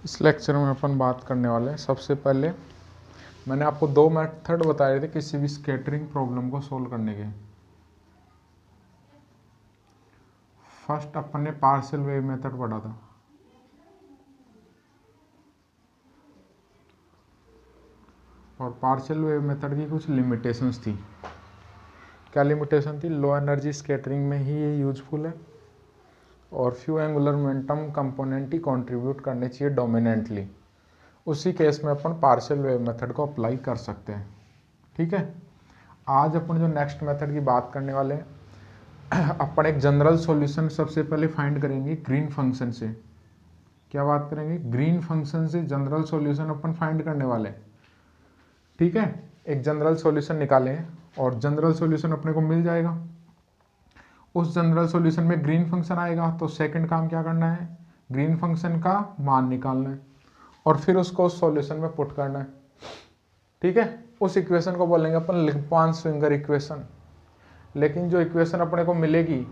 इस लेक्चर में अपन बात करने वाले हैं। सबसे पहले मैंने आपको दो मेथड बताए थे किसी भी स्कैटरिंग प्रॉब्लम को सोल्व करने के। फर्स्ट अपन ने पार्शियल वेव मेथड पढ़ा था, और पार्शियल वेव मेथड की कुछ लिमिटेशंस थी। क्या लिमिटेशन थी? लो एनर्जी स्कैटरिंग में ही ये यूजफुल है और फ्यू एंगुलर मोमेंटम कंपोनेंट ही कंट्रीब्यूट करने चाहिए डोमिनेंटली। उसी केस में अपन पार्शियल वेव मेथड को अप्लाई कर सकते हैं। ठीक है, आज अपन जो नेक्स्ट मेथड की बात करने वाले हैं, अपन एक जनरल सॉल्यूशन सबसे पहले फाइंड करेंगे ग्रीन फंक्शन से। क्या बात करेंगे? ग्रीन फंक्शन से जनरल सॉल्यूशन अपन फाइंड करने वाले हैं। ठीक है, एक जनरल सॉल्यूशन निकालें और जनरल सॉल्यूशन अपने को मिल जाएगा। उस जनरल सॉल्यूशन में ग्रीन फंक्शन आएगा, तो सेकंड काम क्या करना है? ग्रीन फंक्शन का मान निकालना है और फिर उसको उस सॉल्यूशन में पुट करना है। ठीक है, उस इक्वेशन को बोलेंगे अपन लिप्मान-स्विंगर इक्वेशन। लेकिन जो इक्वेशन अपने को मिलेगी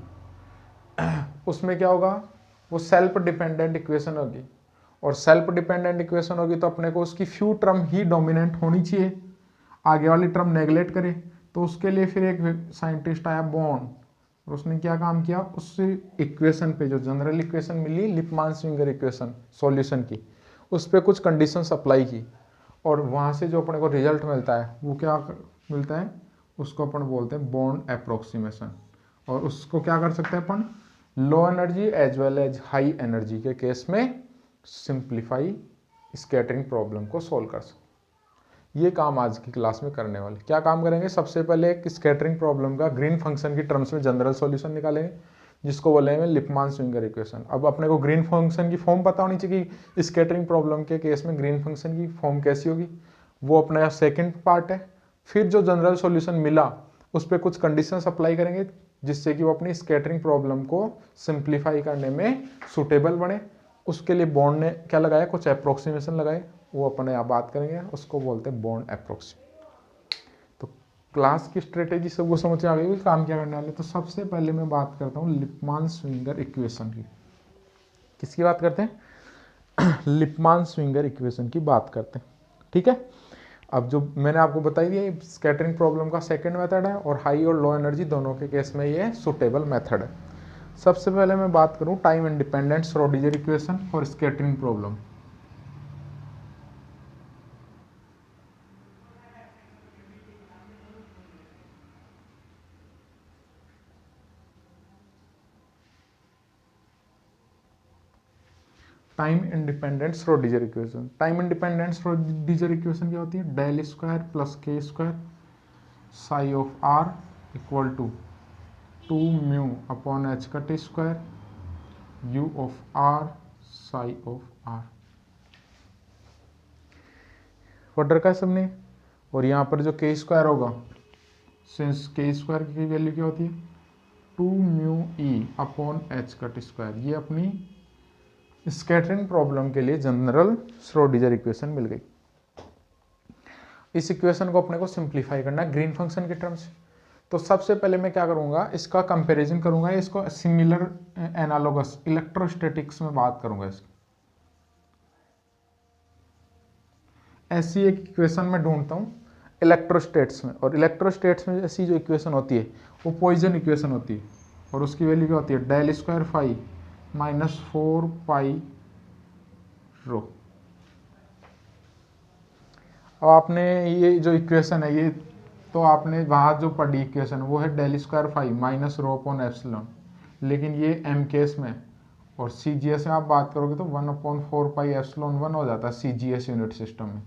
उसमें क्या होगा? वो सेल्फ डिपेंडेंट इक्वेशन होगी, और सेल्फ डिपेंडेंट इक्वेशन होगी तो अपने को उसकी फ्यू टर्म ही डोमिनेंट होनी चाहिए, आगे वाली टर्म नेगलेक्ट करे। तो उसके लिए फिर एक साइंटिस्ट आया बॉर्न, और उसने क्या काम किया? उस इक्वेशन पे जो जनरल इक्वेशन मिली लिप्मान-स्विंगर इक्वेशन सॉल्यूशन की, उस पर कुछ कंडीशंस अप्लाई की, और वहाँ से जो अपने को रिजल्ट मिलता है वो क्या मिलता है? उसको अपन बोलते हैं बॉर्न अप्रोक्सीमेशन। और उसको क्या कर सकते हैं अपन? Low energy as well as high energy के केस में सिंप्लीफाई स्कैटरिंग प्रॉब्लम को सोल्व कर सकते। ये काम आज की क्लास में करने वाले। क्या काम करेंगे? सबसे पहले एक स्कैटरिंग प्रॉब्लम का ग्रीन फंक्शन की टर्म्स में जनरल सॉल्यूशन निकालेंगे, जिसको बोलेंगे लिप्मान-स्विंगर इक्वेशन। अब अपने को ग्रीन फंक्शन की फॉर्म पता होनी चाहिए कि स्कैटरिंग प्रॉब्लम के केस में ग्रीन फंक्शन की फॉर्म कैसी होगी, वो अपना सेकंड पार्ट है। फिर जो जनरल सॉल्यूशन मिला उस पर कुछ कंडीशंस अप्लाई करेंगे, जिससे कि वो अपनी स्कैटरिंग प्रॉब्लम को सिंप्लीफाई करने में सुटेबल बने। उसके लिए बॉर्न ने क्या लगाया? कुछ अप्रोक्सीमेशन लगाए, वो अपन यहाँ बात करेंगे, उसको बोलते हैं बॉर्न अप्रोक्सीमेशन। तो क्लास की स्ट्रेटेजी सबको समझ आ गई काम क्या करने वाले। तो सबसे पहले मैं बात करता हूँ लिप्मान-स्विंगर इक्वेशन की। किसकी बात करते हैं? लिप्मान-स्विंगर इक्वेशन की बात करते हैं। ठीक है, अब जो मैंने आपको बताई दिया स्कैटरिंग प्रॉब्लम का सेकंड मेथड है, और हाई और लो एनर्जी दोनों के केस में ये सुटेबल मेथड है। सबसे पहले मैं बात करूँ टाइम इंडिपेंडेंट श्रोडिंगर इक्वेशन और scattering problem. Time independent Schrodinger equation. Time independent Schrodinger equation क्या होती है? डेल स्क्वायर प्लस के square psi of r equal to 2 mu upon H cut square you of are psi of r. पढ़ रखा है सबने? और यहाँ पर जो के स्क्वायर होगा, सिंस के स्क्वायर की वैल्यू क्या होती है? 2 mu E upon H cut square. ये अपनी स्कैटरिंग प्रॉब्लम के लिए जनरल श्रोडिंगर इक्वेशन मिल गई। इस इक्वेशन को अपने को सिंप्लीफाई करना है ग्रीन फंक्शन के टर्म्स। तो सबसे पहले मैं क्या करूंगा? इसका कंपैरिजन करूंगा, इसको सिमिलर एनालोगस इलेक्ट्रोस्टैटिक्स में बात करूंगा। इसकी ऐसी एक इक्वेशन में ढूंढता हूं इलेक्ट्रोस्टेट्स में, और इलेक्ट्रोस्टेट्स में ऐसी जो इक्वेशन होती है वो पॉइजन इक्वेशन होती है, और उसकी वैल्यू क्या होती है? डेल स्क्वायर फाई माइनस 4 पाई रो। अब आपने ये जो इक्वेशन है, ये तो आपने वहाँ जो पढ़ी इक्वेशन वो है del square phi minus rho upon epsilon, लेकिन ये एम केस में और सी जी एस में आप बात करोगे तो 1/4 पाई एप्सिलॉन 1 हो जाता है सी जी एस यूनिट सिस्टम में।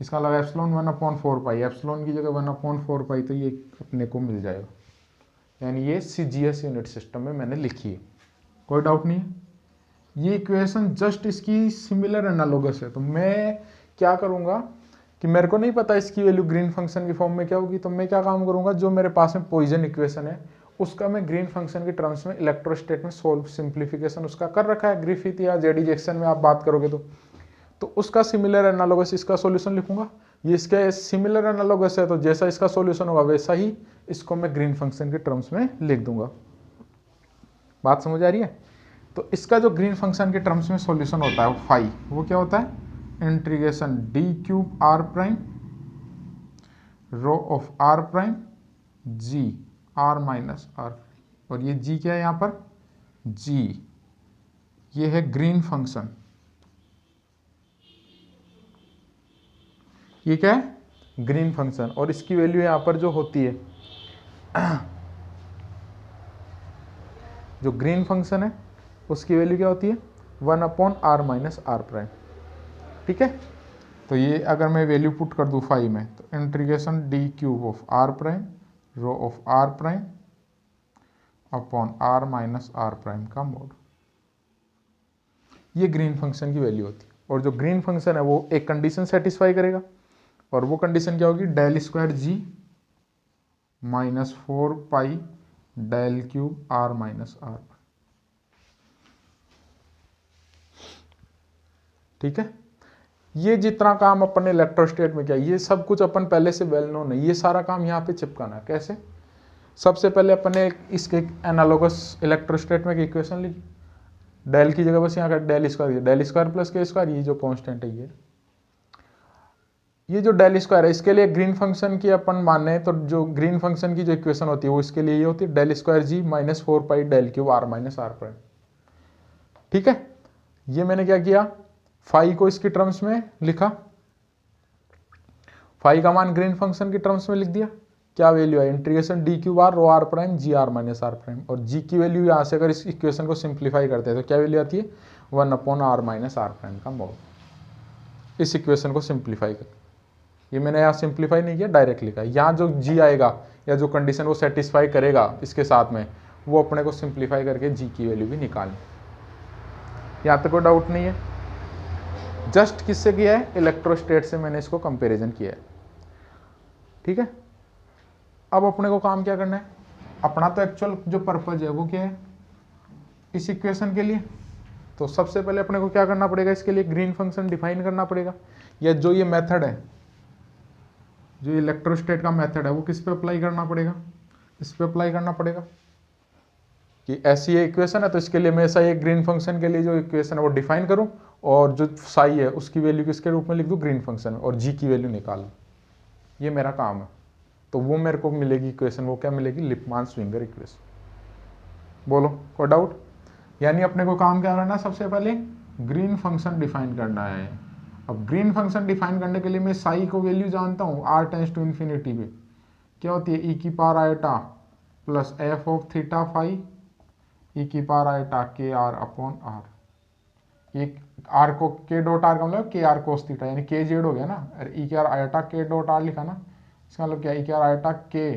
इसका लगा एप्सिलॉन 1/4 पाई, एप्सिलॉन की जगह 1/4 पाई, तो ये अपने को मिल जाएगा। यानी ये सी जी एस यूनिट सिस्टम में मैंने लिखी है, कोई डाउट नहीं है। ये इक्वेशन जस्ट इसकी सिमिलर एनालोगस है। तो मैं क्या करूँगा कि मेरे को नहीं पता इसकी वैल्यू ग्रीन फंक्शन की फॉर्म में क्या होगी, तो मैं क्या काम करूँगा? जो मेरे पास में पॉइजन इक्वेशन है उसका मैं ग्रीन फंक्शन की टर्म्स में इलेक्ट्रोस्टेट में सोल्व सिंप्लीफिकेशन उसका कर रखा है ग्रिफिथ या जेडी जैक्सन में आप बात करोगे तो उसका सिमिलर एनालोगस इसका सॉल्यूशन लिखूंगा। ये इसका सिमिलर एनालोगस है, तो जैसा इसका सॉल्यूशन होगा वैसा ही इसको मैं ग्रीन फंक्शन के टर्म्स में लिख दूंगा। बात समझ आ रही है? तो इसका जो ग्रीन फंक्शन के टर्म्स में सॉल्यूशन होता है वो फाई, वो क्या होता है integration D cube are prime rho of are prime G are minus r, और ये जी क्या है यहाँ पर जी, ये है ग्रीन फंक्शन, ये क्या है ग्रीन फंक्शन, और इसकी वैल्यू यहाँ पर जो होती है जो ग्रीन फंक्शन है उसकी वैल्यू क्या होती है 1/r माइनस आर प्राइम। ठीक है, तो ये अगर मैं वैल्यू पुट कर दूँ फाइव में, तो integration D cube of are prime rho of are prime upon are minus are prime का मोड, ये ग्रीन फंक्शन की वैल्यू होती है। और जो ग्रीन फंक्शन है वो एक कंडीशन सेटिस्फाई करेगा, और वो कंडीशन क्या होगी del square G minus 4 pi del cube are minus r. ठीक है, ये जितना काम अपन ने इलेक्ट्रोस्टेट में किया ये सब कुछ अपन पहले से वेल नोन है, ये सारा काम यहाँ पे चिपकाना है। कैसे? सबसे पहले अपन ने इसके एनालोगस इलेक्ट्रोस्टेट में एक इक्वेशन लिखी, डेल की जगह बस यहाँ का डेल स्क्वायर प्लस के स्क्वायर, ये जो कांस्टेंट है ये जो डेल स्क्वायर है इसके लिए ग्रीन फंक्शन की अपन माने तो जो ग्रीन फंक्शन की जो इक्वेशन होती है वो इसके लिए ये होती है del square G minus 4 pi del cube are minus are prime. ठीक है, ये मैंने क्या किया फाई को इसकी टर्म्स में लिखा, फाई का मान ग्रीन फंक्शन की टर्म्स में लिख दिया, क्या वैल्यू है integration D cube r rho r prime G are minus are prime, और जी की वैल्यू यहाँ से अगर इस इक्वेशन को सिंप्लीफाई करते हैं तो क्या वैल्यू आती है 1/r माइनस आर प्राइम का मोड। इस इक्वेशन को सिंप्लीफाई कर, ये मैंने यहाँ सिंप्लीफाई नहीं किया डायरेक्ट लिखा, यहाँ जो जी आएगा या जो कंडीशन वो सेटिस्फाई करेगा इसके साथ में वो अपने को सिंप्लीफाई करके जी की वैल्यू भी निकालनी। यहाँ तक कोई डाउट नहीं है? जस्ट किससे किया है इलेक्ट्रोस्टेट से मैंने इसको कंपेरिजन किया है। ठीक है, अब अपने को काम क्या करना है, अपना तो एक्चुअल जो पर्पज है वो क्या है इस इक्वेशन के लिए, तो सबसे पहले अपने को क्या करना पड़ेगा इसके लिए ग्रीन फंक्शन डिफाइन करना पड़ेगा, या जो ये मेथड है जो इलेक्ट्रोस्टेट का मेथड है वो किस पे अप्लाई करना पड़ेगा, इस पे अप्लाई करना पड़ेगा कि ऐसी ये इक्वेशन है तो इसके लिए मैं ऐसा ये ग्रीन फंक्शन के लिए जो इक्वेशन है वो डिफाइन करूं और जो साई है उसकी वैल्यू किसके रूप में लिख दूं ग्रीन फंक्शन में, और जी की वैल्यू निकालूं, ये मेरा काम है। तो वो मेरे को मिलेगी इक्वेशन, वो क्या मिलेगी लिपमान स्विंगर इक्वेशन। बोलो कोई डाउट? यानी अपने को काम क्या करना है सबसे पहले ग्रीन फंक्शन डिफाइन करना है। अब ग्रीन फंक्शन डिफाइन करने के लिए मैं साई को वैल्यू जानता हूँ r टेंड्स टू इन्फिनिटी पे क्या होती है e की power iota plus f of theta phi e की पावर आयोटा के आर अपॉन आर, एक आर को के डॉट आर का मतलब के आर कोस थीटा यानी के जेड हो गया ना, और ई के R iota K dot are लिखा ना, इसका मतलब क्या ई के आर आयोटा के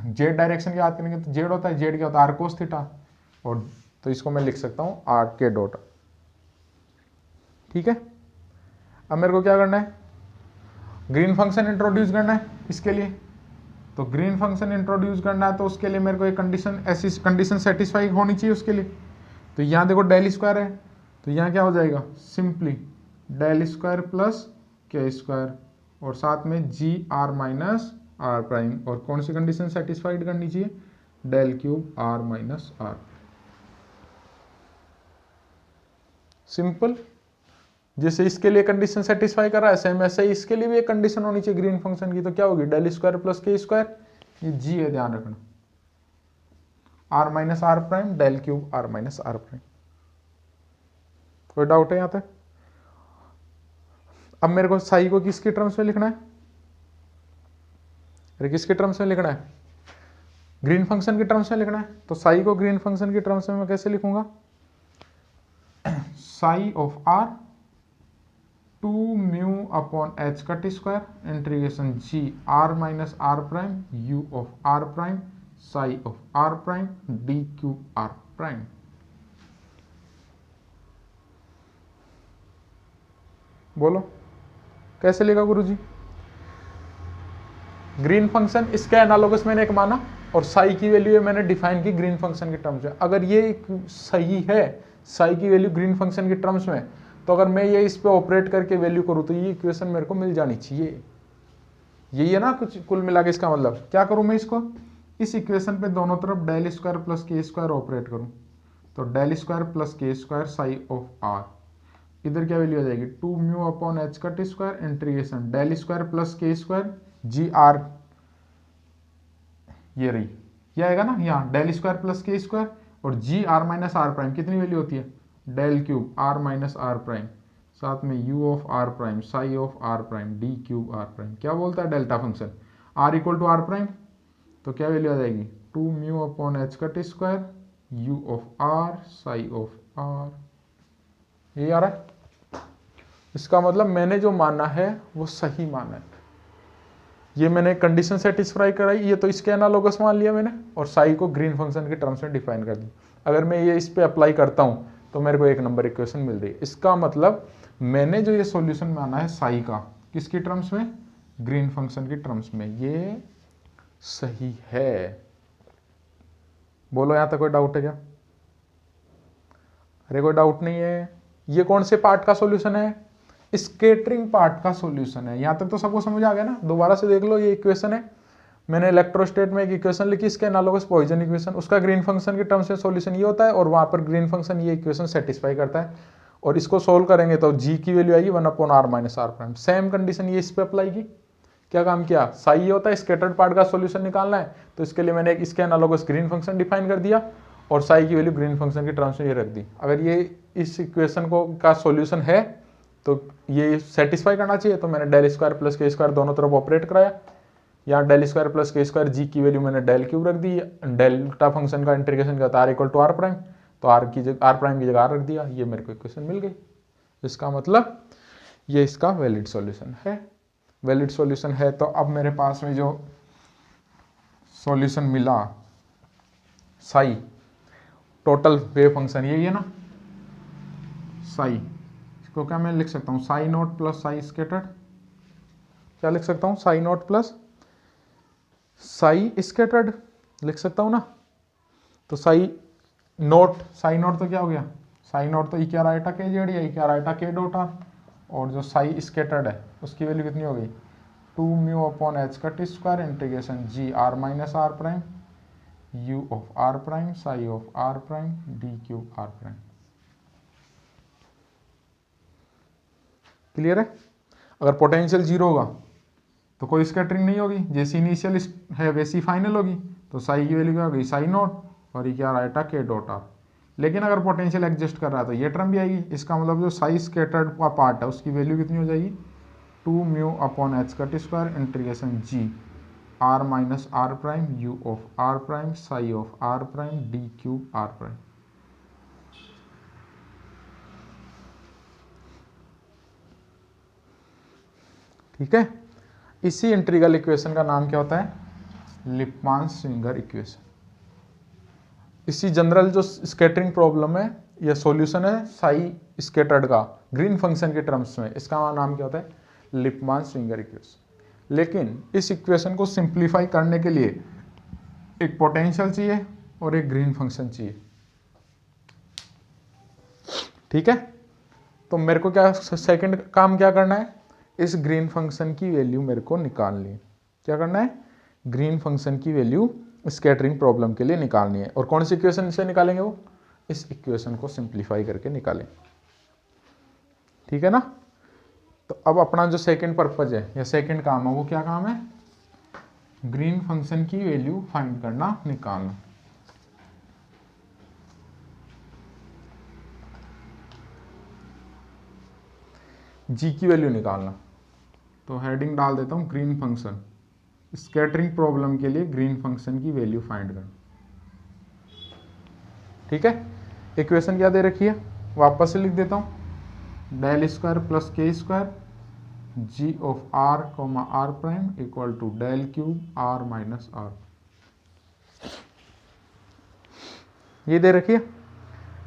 जेड डायरेक्शन की बात करेंगे तो जेड होता है, जेड क्या होता है आर कोस थीटा, और तो इसको मैं लिख सकता हूँ आर के डॉट। ठीक है, अब मेरे को क्या करना है ग्रीन फंक्शन इंट्रोड्यूस करना है इसके लिए, तो ग्रीन फंक्शन इंट्रोड्यूस करना है तो उसके लिए मेरे को एक कंडीशन ऐसी कंडीशन सेटिस्फाई होनी चाहिए उसके लिए। तो यहाँ देखो डेल स्क्वायर है तो यहाँ क्या हो जाएगा सिंपली डेल स्क्वायर प्लस के स्क्वायर और साथ में G are minus are prime, और कौन सी कंडीशन सेटिस्फाइड करनी चाहिए del cube are minus r. Simple, जैसे इसके लिए कंडीशन सेटिस्फाई कर रहा है सेम ऐसे ही इसके लिए भी एक कंडीशन होनी चाहिए ग्रीन फंक्शन की, तो क्या होगी डेल स्क्वायर प्लस के स्क्वायर, ये जी है ध्यान रखना, r minus are prime del cube are minus are prime. कोई डाउट है यहाँ तक? अब मेरे को साई को किसके टर्म्स में लिखना है, अरे किसके टर्म्स में लिखना है ग्रीन फंक्शन के टर्म्स में लिखना है, तो साई को ग्रीन फंक्शन के टर्म्स में मैं कैसे लिखूंगा psi of R 2 mu upon H cut square integration G are minus are prime U of are prime psi of are prime D cube are prime. बोलो कैसे लिखा गुरुजी? ग्रीन फंक्शन इसके एनालोगस मैंने एक माना और साई की वैल्यू मैंने डिफाइन की ग्रीन फंक्शन के टर्म्स में। अगर ये सही है साई की वैल्यू ग्रीन फंक्शन के टर्म्स में, तो अगर मैं ये इस पे ऑपरेट करके वैल्यू करूँ तो ये इक्वेशन मेरे को मिल जानी चाहिए। यही है ना कुछ कुल मिला के इसका मतलब। क्या करूँ मैं इसको इस इक्वेशन पे दोनों तरफ डेल स्क्वायर प्लस के स्क्वायर ऑपरेट करूं तो डेल स्क्वायर प्लस के स्क्वायर साई ऑफ आर, इधर क्या वैल्यू आ जाएगी 2 mu upon H cut square integration del square plus के स्क्वायर जी आर, ये रही, ये आएगा ना यहाँ डेल स्क्वायर प्लस के स्क्वायर और G are minus are prime कितनी वैल्यू होती है del cube are minus are prime, साथ में you of are prime psi of are prime D cube are prime, क्या बोलता है delta function R equal to R prime, तो क्या वैल्यू आ जाएगी 2 mu upon H cut square you of are psi of R, ये आ रहा है। इसका मतलब मैंने जो माना है वो सही माना है, ये मैंने कंडीशन सेटिस्फाई कराई, ये तो इसके एनालोगस मान लिया मैंने और साई को ग्रीन फंक्शन के टर्म्स में डिफाइन कर दी। अगर मैं ये इस पे अप्लाई करता हूँ तो मेरे को 1 नंबर इक्वेशन मिल रही है। इसका मतलब मैंने जो ये सॉल्यूशन माना है साई का किसकी टर्म्स में ग्रीन फंक्शन की टर्म्स में, ये सही है। बोलो यहां तक कोई डाउट है क्या? अरे कोई डाउट नहीं है। ये कौन से पार्ट का सॉल्यूशन है? स्कैटरिंग पार्ट का सॉल्यूशन है। यहां तक तो सबको समझ आ गया ना? दोबारा से देख लो, ये इक्वेशन है, मैंने इलेक्ट्रोस्टेट में एक इक्वेशन लिखी, इसके एनालोगस पॉइजन इक्वेशन, उसका ग्रीन फंक्शन के टर्म्स में सॉल्यूशन ये होता है और वहां पर ग्रीन फंक्शन ये इक्वेशन सेटिस्फाई करता है और इसको सोल्व करेंगे तो जी की वैल्यू आएगी 1 upon are minus are prime. Same condition ये इस पे अप्लाई की, क्या काम किया, साई ये होता है स्कैटर्ड पार्ट का सॉल्यूशन निकालना है तो इसके लिए मैंने एक इसके एनालोगस ग्रीन फंक्शन डिफाइन कर दिया और साई की वैल्यू ग्रीन फंक्शन के टर्म्स में ये रख दी। अगर ये इस इक्वेशन को का सॉल्यूशन है तो ये सेटिस्फाई करना चाहिए, तो मैंने डेल स्क्वायर प्लस के स्क्वायर दोनों तरफ ऑपरेट कराया, यहाँ डेल स्क्वायर प्लस के स्क्वायर जी की वैल्यू मैंने डेल क्यूब रख दी, डेल्टा फंक्शन का इंटीग्रेशन करता है R equal to R prime, तो आर प्राइम की जगह आर रख दिया, ये मेरे को इक्वेशन मिल गई। इसका मतलब ये इसका वैलिड सॉल्यूशन है। वैलिड सॉल्यूशन है तो अब मेरे पास में जो सॉल्यूशन मिला साई, टोटल वेव फंक्शन यही है ना साई, इसको क्या मैं लिख सकता हूँ psi naught plus psi scattered, क्या लिख सकता हूँ psi naught plus psi scattered लिख सकता हूँ ना। तो साई नॉट तो क्या हो गया, साई नॉट तो ई क्या राइटा के जेड या ई क्या राइटा के डॉट आर, और जो साई स्कैटर्ड है उसकी वैल्यू कितनी हो गई 2 mu upon H cut square integration G are minus are prime U of are prime psi of are prime D cube are prime. Clear है? अगर पोटेंशियल जीरो होगा तो कोई स्कैटरिंग नहीं होगी, जैसी इनिशियल है वैसी फाइनल होगी, तो साई की वैल्यू क्या होगी साई नॉट और ये क्या राइटा के डॉट आर। लेकिन अगर पोटेंशियल एग्जिस्ट कर रहा है तो ये टर्म भी आएगी, इसका मतलब जो साई स्कैटर्ड का पार्ट है उसकी वैल्यू कितनी हो जाएगी 2 mu upon H cut square integration G are minus are prime U of are prime psi of are prime D cube are prime. ठीक है, इसी इंटीग्रल इक्वेशन का नाम क्या होता है, लिपमान-स्विंगर इक्वेशन। इसी जनरल जो स्कैटरिंग प्रॉब्लम है या सॉल्यूशन है साई स्कैटर्ड का ग्रीन फंक्शन के टर्म्स में, इसका नाम क्या होता है लिपमान-स्विंगर इक्वेशन। लेकिन इस इक्वेशन को सिंप्लीफाई करने के लिए एक पोटेंशियल चाहिए और एक ग्रीन फंक्शन चाहिए। ठीक है, तो मेरे को क्या सेकंड काम क्या करना है, इस ग्रीन फंक्शन की वैल्यू मेरे को निकालनी है। क्या करना है, ग्रीन फंक्शन की वैल्यू स्कैटरिंग प्रॉब्लम के लिए निकालनी है। और कौन सी इक्वेशन से निकालेंगे, वो इस इक्वेशन को सिंप्लीफाई करके निकालें। ठीक है ना? तो अब अपना जो सेकंड पर्पज है या सेकंड काम है वो क्या काम है, ग्रीन फंक्शन की वैल्यू फाइंड करना, निकालना। जी की वैल्यू निकालना, तो हेडिंग डाल देता हूं ग्रीन फंक्शन, स्कैटरिंग प्रॉब्लम के लिए ग्रीन फंक्शन की वैल्यू फाइंड करना। ठीक है, इक्वेशन क्या दे रखी है, वापस से लिख देता हूं, डेल स्क्वायर प्लस के square G of R comma R prime equal to del cube are minus R, ये दे रखी है।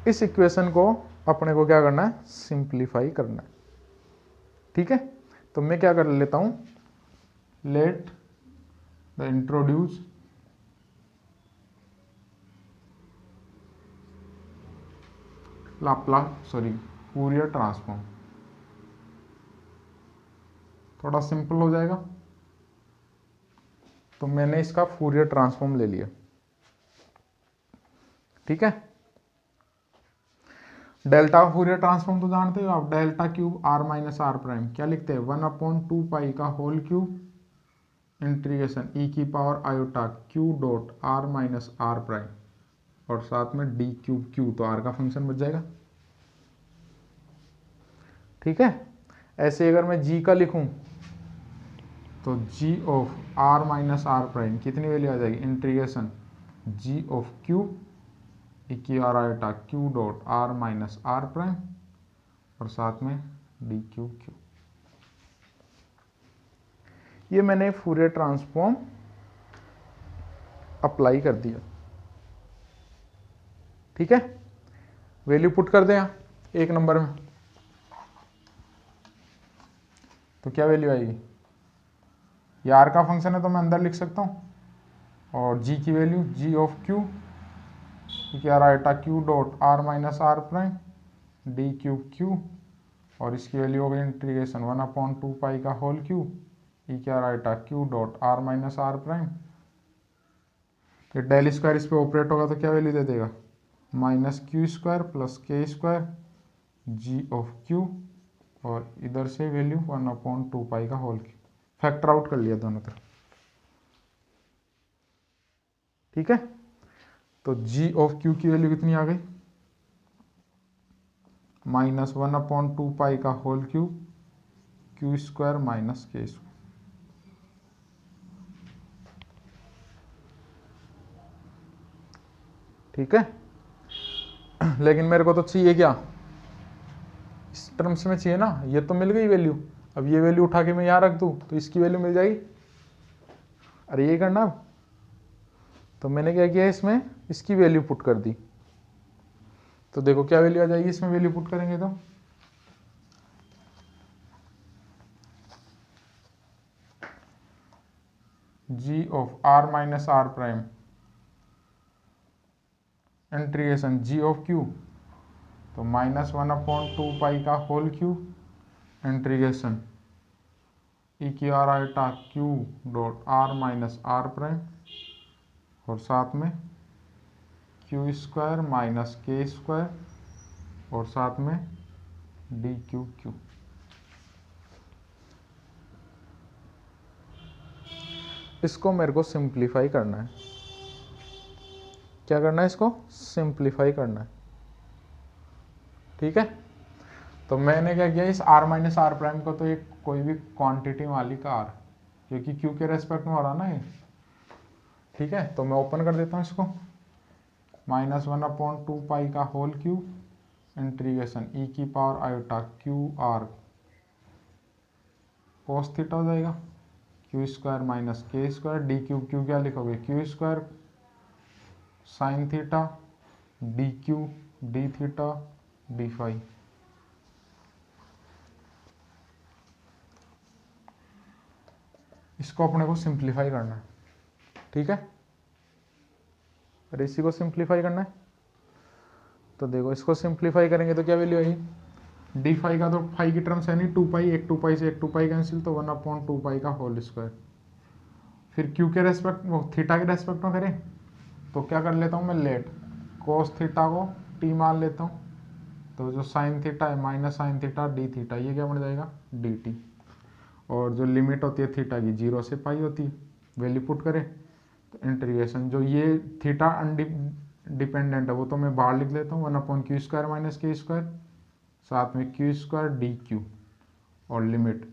इस इक्वेशन को अपने को क्या करना है, सिंप्लीफाई करना है। ठीक है, तो मैं क्या कर लेता हूं, let the introduce Fourier transform, थोड़ा सिंपल हो जाएगा। तो मैंने इसका फूरियर ट्रांसफॉर्म ले लिया। ठीक है, डेल्टा फूरियर ट्रांसफॉर्म तो जानते हो आप, delta cube are minus are prime क्या लिखते हैं, 1/2 का होल क्यूब इंटीग्रेशन ई की power iota Q dot R minus are prime और साथ में डी क्यूब क्यू, तो आर का फंक्शन बच जाएगा। ठीक है, ऐसे अगर मैं जी का लिखूं तो G of R minus are prime कितनी वैल्यू आ जाएगी, integration G of Q E की R iota Q dot R minus are prime और साथ में डी क्यू क्यू। ये मैंने फूरियर ट्रांसफॉर्म अप्लाई कर दिया। ठीक है, वैल्यू पुट कर दें एक नंबर में, तो क्या वैल्यू आएगी, ये आर का फंक्शन है तो मैं अंदर लिख सकता हूँ और जी की वैल्यू जी ऑफ क्यू क्या iota Q dot R minus are prime D cube Q और इसकी वैल्यू हो गई इंटीग्रेशन 1/2 का होल क्यूब ई क्या iota Q dot R minus are prime. तो डेल स्क्वायर इस पर ऑपरेट होगा तो क्या वैल्यू दे देगा, माइनस क्यू स्क्वायर प्लस के स्क्वायर जी ऑफ क्यू और इधर से वैल्यू 1/2 का होल क्यूब, फैक्टर आउट कर लिया दोनों तरफ। ठीक है, तो जी ऑफ क्यू की वैल्यू कितनी आ गई, माइनस 1/2 का whole cube Q square minus K square. ठीक है, लेकिन मेरे को तो चाहिए क्या, इस टर्म्स में चाहिए ना, ये तो मिल गई वैल्यू, अब ये वैल्यू उठा के मैं यहाँ रख दूँ तो इसकी वैल्यू मिल जाएगी। अरे ये करना, तो मैंने क्या किया इसमें इसकी वैल्यू पुट कर दी, तो देखो क्या वैल्यू आ जाएगी इसमें वैल्यू पुट करेंगे तो G of R minus are prime integration G of Q, तो माइनस 1/2 का होल क्यूब इंटीग्रेशन ई की R iota Q dot R minus are prime और साथ में Q square minus K square और साथ में डी क्यू क्यू। इसको मेरे को सिंप्लीफाई करना है, क्या करना है, इसको सिंप्लीफाई करना है। ठीक है, तो मैंने क्या किया, इस r माइनस आर प्राइम को तो एक कोई भी क्वांटिटी वाली का r, क्योंकि q के रेस्पेक्ट में हो रहा ना ये। ठीक है, तो मैं ओपन कर देता हूँ इसको, माइनस 1/2 का होल क्यूब इंटीग्रेशन ई की power iota Q R cos theta हो जाएगा Q square minus K square D Q Q क्या लिखोगे, Q square sine theta D Q D theta D phi. इसको अपने को सिंप्लीफाई करना है। ठीक है, और इसी को सिंप्लीफाई करना है, तो देखो इसको सिंप्लीफाई करेंगे तो क्या वैल्यू आएगी, डी फाई का तो फाई की टर्म्स है नहीं, 2 एक 2 से एक 2 कैंसिल, तो 1/2 का होल स्क्वायर। फिर क्यू के रेस्पेक्ट वो थीटा के रेस्पेक्ट में करें तो क्या कर लेता हूँ मैं, लेट कोस थीटा को टी मान लेता हूँ, तो जो साइन थीटा है minus sign theta D theta, ये क्या बन जाएगा डी टी, और जो लिमिट होती है थीटा की 0 से पाई होती है, वैल्यू पुट करें तो इंटीग्रेशन जो ये थीटा डिपेंडेंट है वो तो मैं बाहर लिख लेता हूँ, 1/क्यू स्क्वायर माइनस के स्क्वायर साथ में क्यू स्क्वायर डी क्यू और लिमिट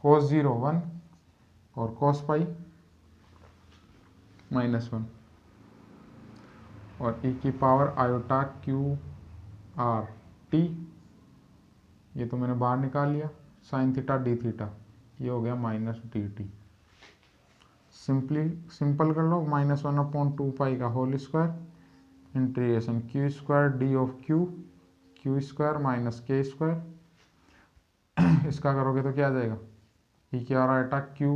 कोस 0 1 और कोस पाई -1 और e की power iota Q R T, ये तो मैंने बाहर निकाल लिया, साइन थीटा डी थीटा, ये हो गया माइनस डी टी। सिंपल कर लो, माइनस 1/2 का whole square integration Q square D of Q Q square minus K square, इसका करोगे तो क्या आ जाएगा, ई के R iota Q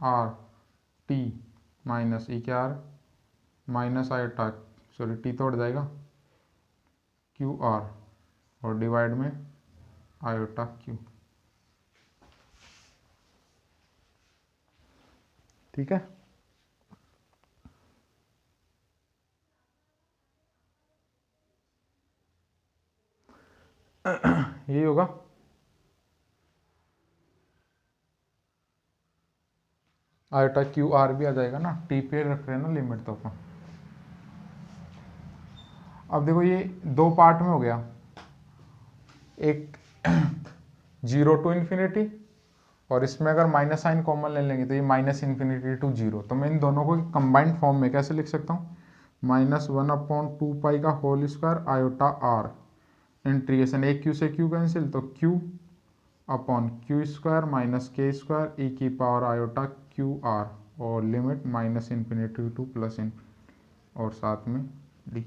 R T minus E के R minus iota sorry T तोड़ जाएगा क्यू आर और डिवाइड में आयोटा क्यू। ठीक है, यही होगा। आयोटा क्यू आर भी आ जाएगा ना, टी पे रख रहे हैं ना लिमिट तो अपन। अब देखो ये दो पार्ट में हो गया, एक 0 टू इन्फिनिटी, और इसमें अगर माइनस साइन कॉमन ले लेंगे तो ये माइनस इन्फिनिटी टू 0। तो मैं इन दोनों को कंबाइंड फॉर्म में कैसे लिख सकता हूँ, -1/2 का whole square iota R integration, एक क्यू से क्यू कैंसिल, तो Q upon Q square minus K square E की पावर आयोटा क्यू आर, और limit minus infinity to plus in, और साथ में डी,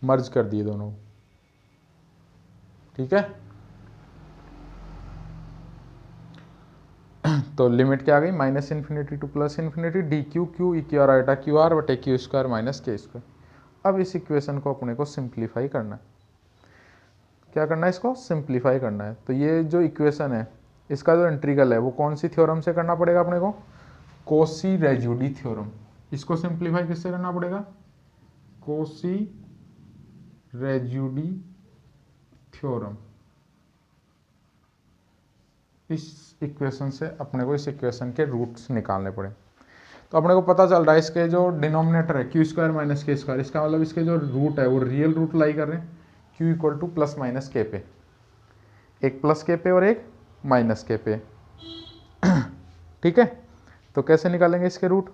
मर्ज कर दिए दोनों। ठीक है, तो लिमिट क्या आ गई, minus infinity to plus infinity D Q Q E Q R iota Q are बटे Q square minus K square. अब इस इक्वेशन को अपने को सिंप्लीफाई करना है। क्या करना है, इसको सिंप्लीफाई करना है। तो ये जो इक्वेशन है इसका जो इंटीग्रल है वो कौन सी थ्योरम से करना पड़ेगा अपने को, कोसी रेजुडी थ्योरम। इसको सिंप्लीफाई किससे करना पड़ेगा, कोसी रेजुडी थ्योरम। इस इक्वेशन से अपने को इस इक्वेशन के रूट्स निकालने पड़े। तो अपने को पता चल रहा है इसके जो डिनोमिनेटर है Q square minus K square, इसका मतलब इसके जो रूट है वो रियल रूट लाई कर रहे हैं Q equal two plus minus के पे, एक प्लस के पे और एक माइनस के पे। ठीक है, तो कैसे निकालेंगे इसके रूट,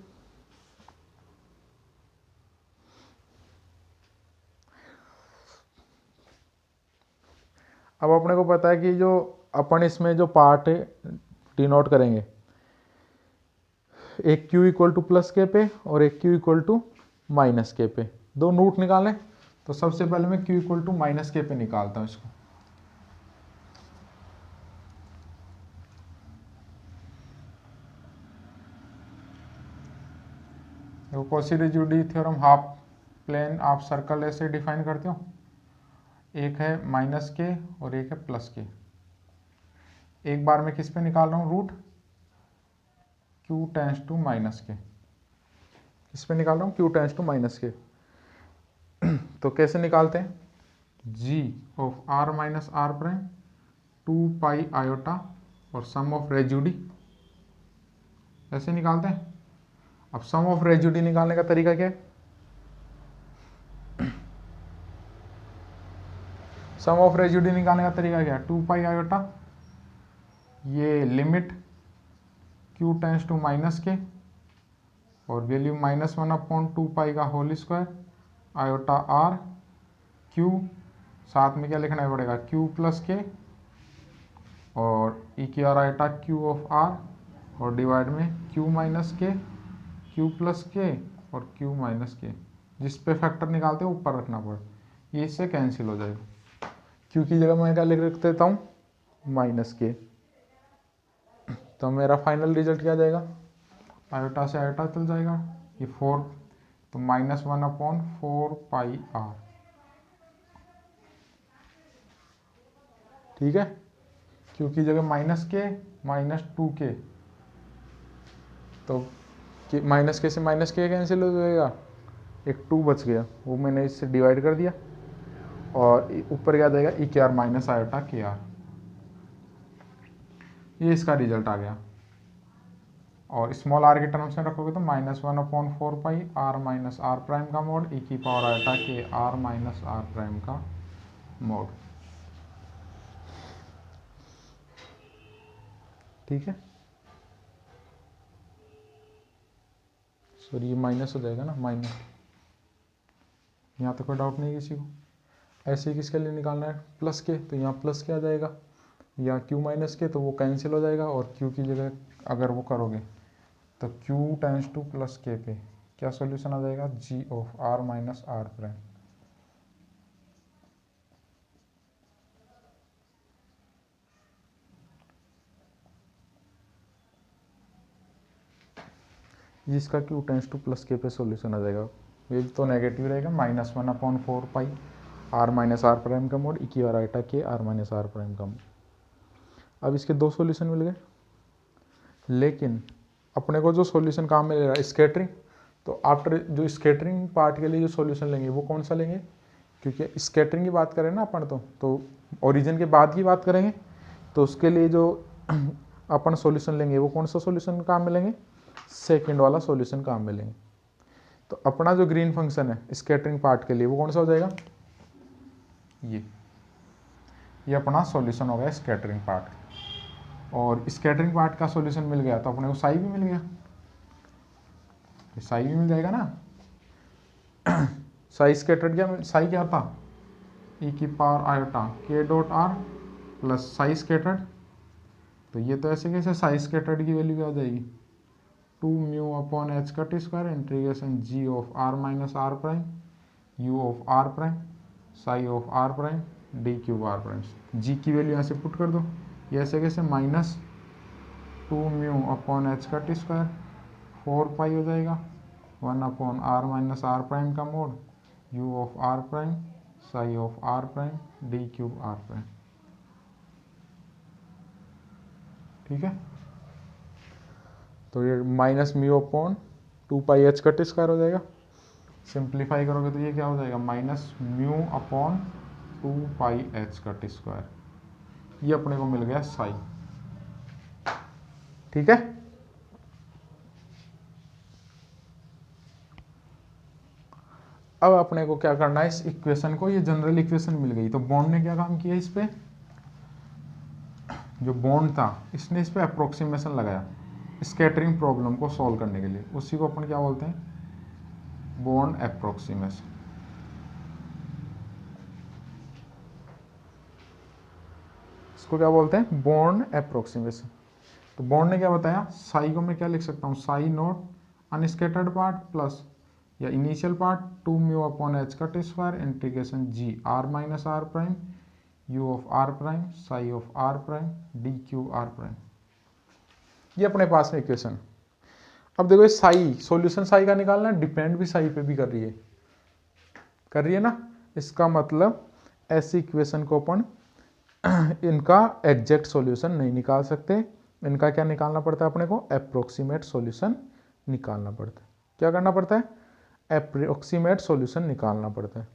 अब अपने को पता है कि जो अपन इसमें जो पार्ट डिनोट करेंगे, एक q equal to plus K पे और एक q इक्वल टू माइनस के पे, दो रूट निकालें। तो सबसे पहले मैं q इक्वल टू माइनस के पे निकालता हूँ इसको। देखो Cauchy residue theorem half plane of circle ऐसे डिफाइन करते हो, एक है माइनस के और एक है प्लस के। एक बार मैं किस पे निकाल रहा हूँ root, q tends to minus K, किस पे निकाल रहा हूँ, q टेंस टू माइनस के। तो कैसे निकालते हैं, g of r minus are prime 2 pi iota और सम ऑफ रेजुडी, ऐसे निकालते हैं। अब सम ऑफ रेजुडी निकालने का तरीका क्या है, सम ऑफ रेजुडी निकालने का तरीका क्या है, 2 पाई आयोटा, ये limit q tends to minus K और वैल्यू -1/2 पाई का whole square iota r q, साथ में क्या लिखना पड़ेगा q प्लस के और ई की R iota q of r, और डिवाइड में q minus K, q plus K और q माइनस के, जिस पे फैक्टर निकालते हैं ऊपर रखना पड़े, ये इससे कैंसिल हो जाएगा। q की जगह मैं क्या लिख देता हूँ माइनस के, तो मेरा फाइनल रिजल्ट क्या जाएगा, आयोटा से आयोटा चल जाएगा, ये 4, तो -1/4 पाई r। ठीक है, क्योंकि जगह माइनस के -2 के, तो माइनस के से माइनस के कैंसिल हो जाएगा, एक 2 बच गया, वो मैंने इससे डिवाइड कर दिया, और ऊपर क्या जाएगा ई के आर माइनस आयोटा के आर, ये इसका रिजल्ट आ गया। और स्मॉल आर के टर्म्स में रखोगे तो -1/4 पाई आर माइनस आर प्राइम का मोड ई की पावर आयोटा के आर माइनस आर प्राइम का मोड। ठीक है, सॉरी ये माइनस हो जाएगा ना, माइनस, यहाँ तो कोई डाउट नहीं किसी को। ऐसे ही किसके लिए निकालना है, प्लस के, तो यहाँ प्लस के आ जाएगा, या q माइनस के, तो वो कैंसिल हो जाएगा, और q की जगह अगर वो करोगे तो q tends to plus K पे क्या सॉल्यूशन आ जाएगा, g of r minus are prime. जिसका q tends to plus K पे सॉल्यूशन आ जाएगा, ये तो नेगेटिव रहेगा, -1/4 पाई r माइनस आर प्राइम का मोड ई की आर आयोटा के आर माइनस आर प्राइम का मोड। अब इसके दो सॉल्यूशन मिल गए, लेकिन अपने को जो सॉल्यूशन काम मिलेगा स्कैटरिंग, तो आफ्टर जो स्कैटरिंग पार्ट के लिए जो सॉल्यूशन लेंगे वो कौन सा लेंगे, क्योंकि स्कैटरिंग की बात करें ना अपन तो ओरिजिन के बाद की बात करेंगे, तो उसके लिए जो अपन सॉल्यूशन लेंगे वो कौन सा सॉल्यूशन काम में लेंगे, सेकंड वाला सॉल्यूशन काम में लेंगे। तो अपना जो ग्रीन फंक्शन है स्कैटरिंग पार्ट के लिए वो कौन सा हो जाएगा, ये अपना सॉल्यूशन हो गया स्कैटरिंग पार्ट। और स्कैटरिंग पार्ट का सॉल्यूशन मिल गया तो अपने को साई भी मिल गया, साई भी मिल जाएगा ना। साई स्कैटर्ड साई क्या था, ई की power iota K dot R plus psi scattered. तो ये तो ऐसे कैसे साई स्कैटर्ड की वैल्यू क्या हो जाएगी, 2 mu upon H cut square integration G of R minus are prime U of are prime psi of are prime D cube are prime. G की वैल्यू यहाँ से पुट कर दो, ये ऐसे कैसे minus 2 mu upon H cut square 4 pi हो जाएगा 1 upon are minus are prime का mod U of are prime psi of are prime D cube are prime. ठीक है, तो ये minus mu upon 2 pi H cut square हो जाएगा। Simplify करोगे तो ये क्या हो जाएगा, minus mu upon 2 pi H cut square. ये अपने को मिल गया साई। ठीक है, अब अपने को क्या करना है, इस इक्वेशन को, ये जनरल इक्वेशन मिल गई तो बॉन्ड ने क्या काम किया, इस पे जो बॉन्ड था इसने इस पे अप्रोक्सीमेशन लगाया स्कैटरिंग प्रॉब्लम को सॉल्व करने के लिए। उसी को अपन क्या बोलते हैं, बॉन्ड अप्रोक्सीमेशन। इसको क्या बोलते हैं, बॉन्ड अप्रोक्सीमेशन। तो बॉन्ड ने क्या बताया, साई को मैं क्या लिख सकता हूँ, psi naught unscattered part plus या initial part 2 mu upon H cut square integration G are minus are prime U of are prime psi of are prime D Q R prime. ये अपने पास में इक्वेशन। अब देखो ये Sai solution Sai का निकालना है, डिपेंड भी साई पे भी कर रही है ना। इसका मतलब ऐसी इक्वेशन को अपन इनका एग्जैक्ट सॉल्यूशन नहीं निकाल सकते, इनका क्या निकालना पड़ता है अपने को, अप्रोक्सीमेट सॉल्यूशन निकालना पड़ता है। क्या करना पड़ता है, अप्रोक्सीमेट सॉल्यूशन निकालना पड़ता है।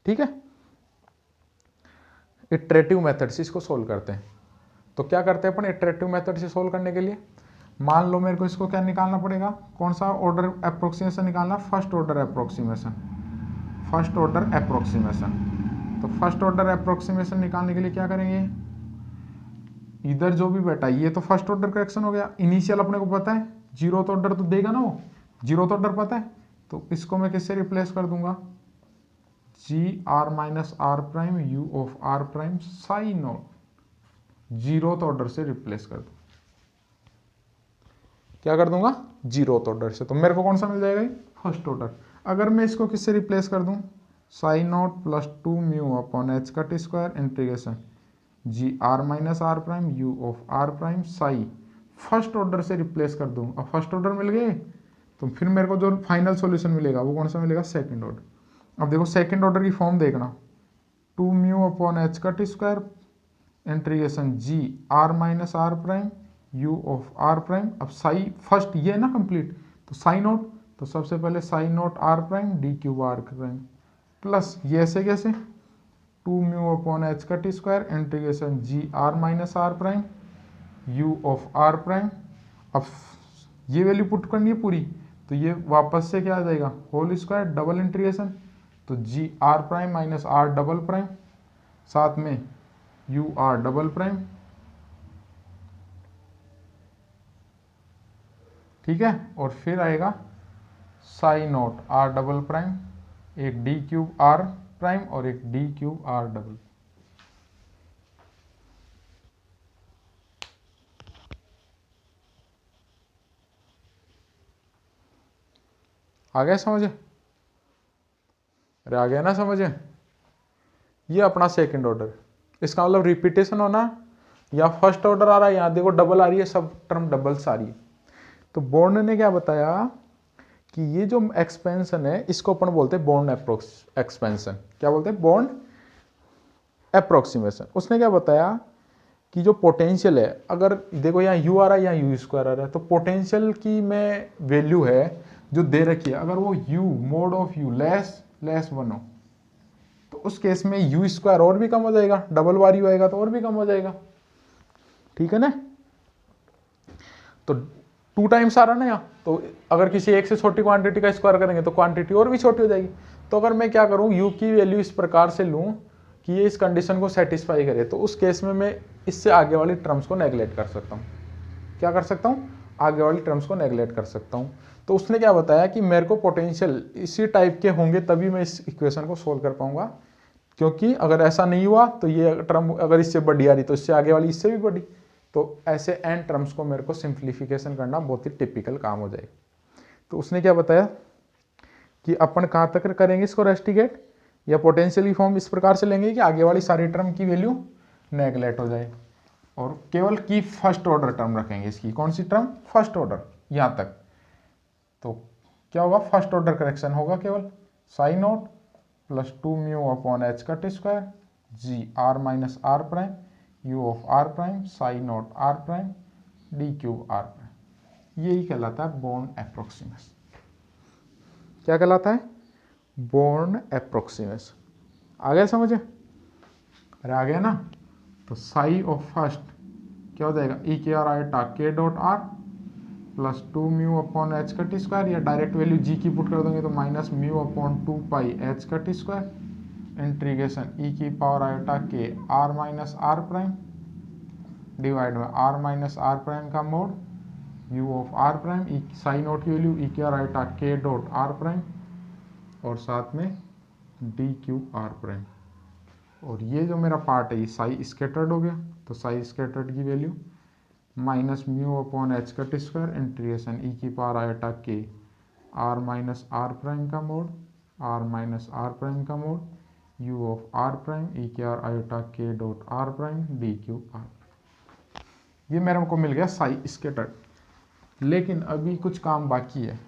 ठीक है, इटरेटिव मेथड से इसको सोल्व करते हैं। तो क्या करते हैं अपन इटरेटिव मेथड से सोल्व करने के लिए, मान लो मेरे को इसको क्या निकालना पड़ेगा, कौन सा ऑर्डर अप्रोक्सीमेशन निकालना, first order approximation. First order approximation, तो फर्स्ट ऑर्डर अप्रोक्सीमेशन निकालने के लिए क्या करेंगे, इधर जो भी बैठा ये तो फर्स्ट ऑर्डर करेक्शन हो गया। इनिशियल अपने को पता है, जीरोथ ऑर्डर तो देगा ना वो, जीरोथ ऑर्डर पता है, तो इसको मैं किससे रिप्लेस कर दूंगा, G are minus are prime U of are prime psi naught, zeroth order से रिप्लेस कर दूं। क्या कर दूंगा, जीरोथ ऑर्डर से। तो मेरे को कौन सा मिल जाएगा, फर्स्ट ऑर्डर। अगर मैं इसको किससे रिप्लेस कर दूं, psi naught plus 2 mu upon H cut square integration G are minus are prime U of are prime psi, first order से रिप्लेस कर दूं। अब फर्स्ट ऑर्डर मिल गए तो फिर मेरे को जो फाइनल सॉल्यूशन मिलेगा वो कौन सा मिलेगा, सेकंड ऑर्डर। अब देखो सेकंड ऑर्डर की फॉर्म देखना, 2 mu upon H cut square integration G are minus are prime U of are prime. अब साई फर्स्ट ये है ना कंप्लीट, तो साई नोट, तो सबसे पहले psi naught R prime D cube are prime plus ये ऐसे कैसे 2 mu upon H cut square integration G are minus are prime U of are prime. अब ये वैल्यू पुट करनी है पूरी, तो ये वापस से क्या आ जाएगा, होल स्क्वायर डबल इंटीग्रेशन, तो G R prime minus R double prime साथ में यू आर डबल प्राइम। ठीक है, और फिर आएगा psi naught R double prime, एक डी क्यूब आर प्राइम और एक डी क्यूब आर डबल। आ गया समझे, अरे आ गया ना समझे। ये अपना सेकंड ऑर्डर, इसका मतलब रिपीटेशन होना, या फर्स्ट ऑर्डर आ रहा है, यहाँ देखो डबल आ रही है, सब टर्म डबल्स आ रही है। तो बॉन्ड ने क्या बताया कि ये जो एक्सपेंशन है इसको अपन बोलते हैं बॉन्ड एक्सपेंशन। क्या बोलते हैं, बॉन्ड अप्रोक्सीमेशन। उसने क्या बताया कि जो पोटेंशियल है, अगर देखो यहाँ यू आ रहा है, यहाँ यू स्क्वायर आ रहा है, तो पोटेंशियल की में वैल्यू है जो दे रखी है, अगर वो u mode of u less 1 हो, तो तो उस केस में यू स्क्वायर और भी कम हो जाएगा, डबल बार यू आएगा तो और भी कम हो जाएगा, ठीक है ना। तो 2 टाइम्स आ रहा ना यहाँ, तो अगर किसी एक से छोटी क्वांटिटी का स्क्वायर करेंगे तो क्वांटिटी और भी छोटी हो जाएगी। तो अगर मैं क्या करूँ, u की वैल्यू इस प्रकार से लूँ कि ये इस कंडीशन को सेटिस्फाई करे, तो उस केस में मैं इससे आगे वाली टर्म्स को नेगलेक्ट कर सकता हूँ। क्या कर सकता हूँ, आगे वाली टर्म्स को नेगलेक्ट कर सकता हूँ। तो उसने क्या बताया कि मेरे को पोटेंशियल इसी टाइप के होंगे तभी मैं इस इक्वेशन को सोल्व कर पाऊंगा, क्योंकि अगर ऐसा नहीं हुआ तो ये टर्म अगर इससे बड़ी आ रही तो इससे आगे वाली इससे भी बड़ी, तो ऐसे एन टर्म्स को मेरे को सिंप्लीफिकेशन करना बहुत ही टिपिकल काम हो जाएगा। तो उसने क्या बताया कि अपन कहाँ तक करेंगे इसको रेस्टिगेट, या पोटेंशियली फॉर्म इस प्रकार से लेंगे कि आगे वाली सारी टर्म की वैल्यू नेगलेक्ट हो जाए और केवल की फर्स्ट ऑर्डर टर्म रखेंगे। इसकी कौन सी टर्म, फर्स्ट ऑर्डर, यहाँ तक। तो क्या होगा, फर्स्ट ऑर्डर करेक्शन होगा केवल sine naught plus 2 mu upon H cut square G are minus are prime U of are prime sine naught R prime D cube are prime. यही कहलाता है बोर्न अप्रोक्सीमेशन। क्या कहलाता है, बोर्न अप्रोक्सीमेशन। आ गया समझे, अरे आ गया ना। तो साई ऑफ फर्स्ट क्या हो जाएगा, ई के R iota K dot R plus 2 mu upon H cut square, या डायरेक्ट वैल्यू जी की पुट कर देंगे तो minus mu upon 2 pi H cut square integration E की power iota K R minus are prime divide में R minus are prime का mod U of are prime E psi naught की value E के R iota K dot R prime और साथ में D Q R prime. और ये जो मेरा पार्ट है ये साई स्कैटर्ड हो गया, तो साई स्कैटर्ड की value minus mu upon H cut square integration E की power iota K R minus are prime का mod R minus are prime का mod U of are prime E के R iota K dot R prime D Q R. ये मेरे को मिल गया Sai scattered. लेकिन अभी कुछ काम बाकी है,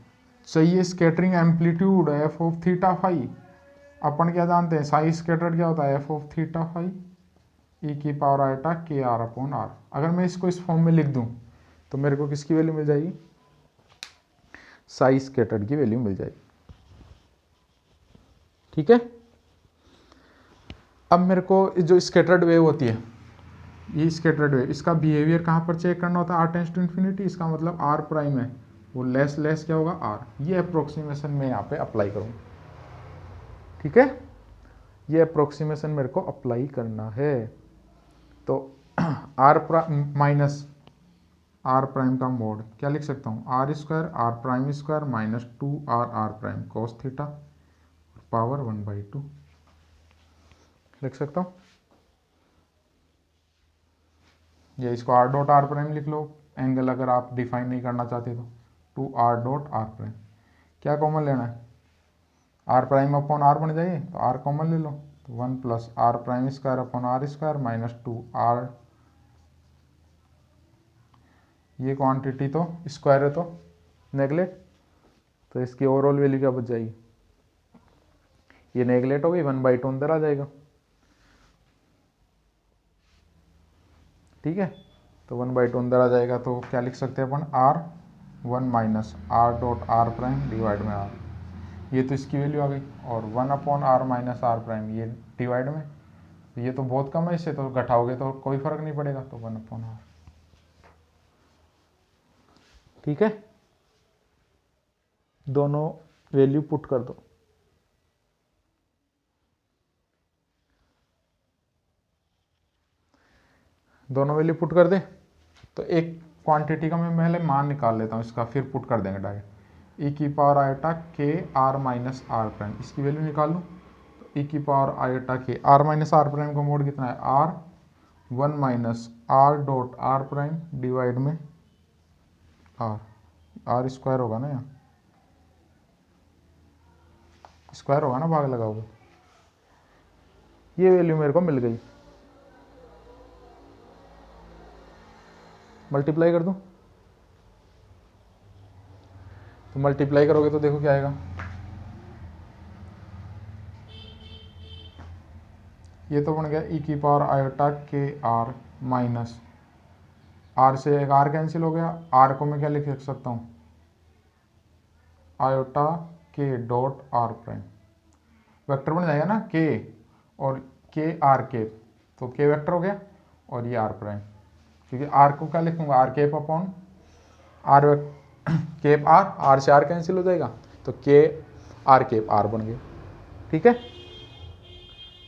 चाहिए scattering amplitude F of theta phi. अपन क्या जानते हैं, साई स्कैटर्ड क्या होता है, F of theta phi E की power iota K are upon R. अगर मैं इसको इस फॉर्म में लिख दूं तो मेरे को किसकी वैल्यू मिल जाएगी, साई स्कैटर्ड की वैल्यू मिल जाएगी, ठीक है। अब मेरे को जो स्कैटर्ड वेव होती है, ये स्कैटर्ड वेव, इसका बिहेवियर कहाँ पर चेक करना होता है, आर टेंड्स टू इन्फिनिटी, इसका मतलब आर प्राइम है वो लेस लेस क्या होगा आर। ये अप्रोक्सीमेशन मैं यहाँ पे अप्लाई करूँ, ठीक है। ये अप्रोक्सीमेशन मेरे को अप्लाई करना है। तो आर माइनस आर प्राइम का मोड क्या लिख सकता हूँ, R square R prime square minus 2 R R prime cos theta power 1/2 लिख सकता हूँ। या इसको आर डॉट आर प्राइम लिख लो, एंगल अगर आप डिफाइन नहीं करना चाहते तो 2 आर डॉट आर प्राइम। क्या कॉमन लेना है, आर प्राइम अपॉन आर बन जाइए तो आर कॉमन ले लो, तो 1 plus R prime square upon R square minus 2 R, ये क्वांटिटी तो स्क्वायर है तो नेगलेक्ट, तो इसकी ओवरऑल वैल्यू क्या बच जाएगी, ये नेगलेक्ट हो गई, 1/2 अंदर आ जाएगा, ठीक है। तो 1/2 अंदर आ जाएगा, तो क्या लिख सकते हैं अपन, R 1 minus R dot R prime divide में आर, ये तो इसकी वैल्यू आ गई, और 1 upon are minus are prime ये डिवाइड में, तो ये तो बहुत कम है, इससे तो घटाओगे तो कोई फर्क नहीं पड़ेगा, तो 1 अपॉन आर, ठीक है। दोनों वैल्यू पुट कर दो, दोनों वैल्यू पुट कर दे। तो एक क्वांटिटी का मैं पहले मान निकाल लेता हूँ इसका, फिर पुट कर देंगे डायरेक्ट। ई की power iota K R minus are prime, इसकी वैल्यू निकाल लूँ, तो ई की power iota K R minus are prime का मोड कितना है, R 1 minus R dot R prime divide में आर स्क्वायर होगा ना, यहाँ स्क्वायर होगा ना, भाग लगाओगे, ये वैल्यू मेरे को मिल गई। मल्टीप्लाई कर दूं, तो मल्टीप्लाई करोगे तो देखो क्या आएगा, ये तो बन गया ई की पावर आयोटा के आर माइनस आर से एक आर कैंसिल हो गया, आर को मैं क्या लिख सकता हूँ, iota K dot R prime, vector बन जाएगा ना के, और के आर केप, तो के वेक्टर हो गया और ये आर प्राइम, क्योंकि आर को क्या लिखूंगा, R cap upon R cap R, R से आर कैंसिल हो जाएगा, तो के आर केप आर बन गया। ठीक है,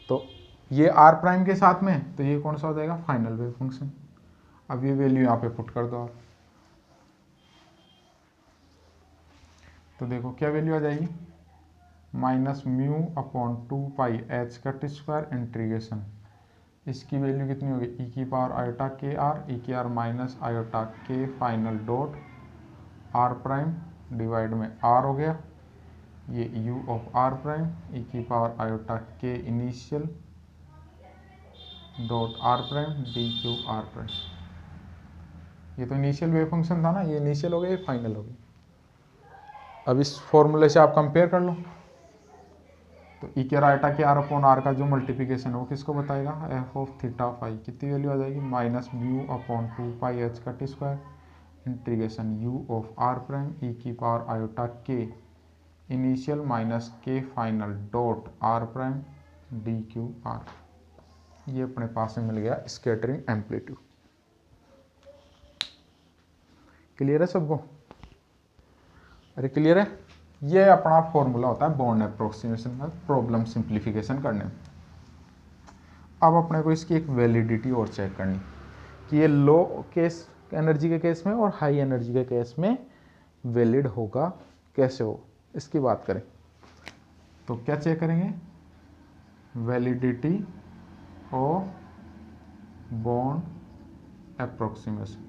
तो ये आर प्राइम के साथ में, तो ये कौन सा हो जाएगा, फाइनल वेव फंक्शन। अब ये वैल्यू यहाँ पे पुट कर दो आप, तो देखो क्या वैल्यू आ जाएगी, minus mu upon 2 pi H cut square integration, इसकी वैल्यू कितनी होगी, ई की पावर आयोटा के आर, ई की आर माइनस आयोटा के final dot R prime divide में आर हो गया, ये you of are prime E की power iota K initial dot R prime D Q R prime. ये तो इनिशियल वेव फंक्शन था ना, ये इनिशियल हो गया, ये फाइनल हो गया। अब इस फॉर्मूले से आप कंपेयर कर लो, तो ई के आयोटा के आर अपॉन आर का जो मल्टीप्लिकेशन है वो किसको बताएगा, एफ ऑफ थीटा फाई, कितनी वैल्यू आ जाएगी, minus mu upon 2 pi H cut square integration U of are prime E की power iota K initial minus K final dot R prime D Q R. ये अपने पास में मिल गया scattering amplitude. Clear है सबको, अरे क्लियर है। ये अपना फॉर्मूला होता है बॉन्ड अप्रोक्सीमेशन का प्रॉब्लम सिंप्लीफिकेशन करने में। अब अपने को इसकी एक वैलिडिटी और चेक करनी कि ये लो केस एनर्जी के केस में और हाई एनर्जी के केस में वैलिड होगा, कैसे हो इसकी बात करें तो क्या चेक करेंगे, वैलिडिटी ऑफ बॉन्ड अप्रोक्सीमेशन।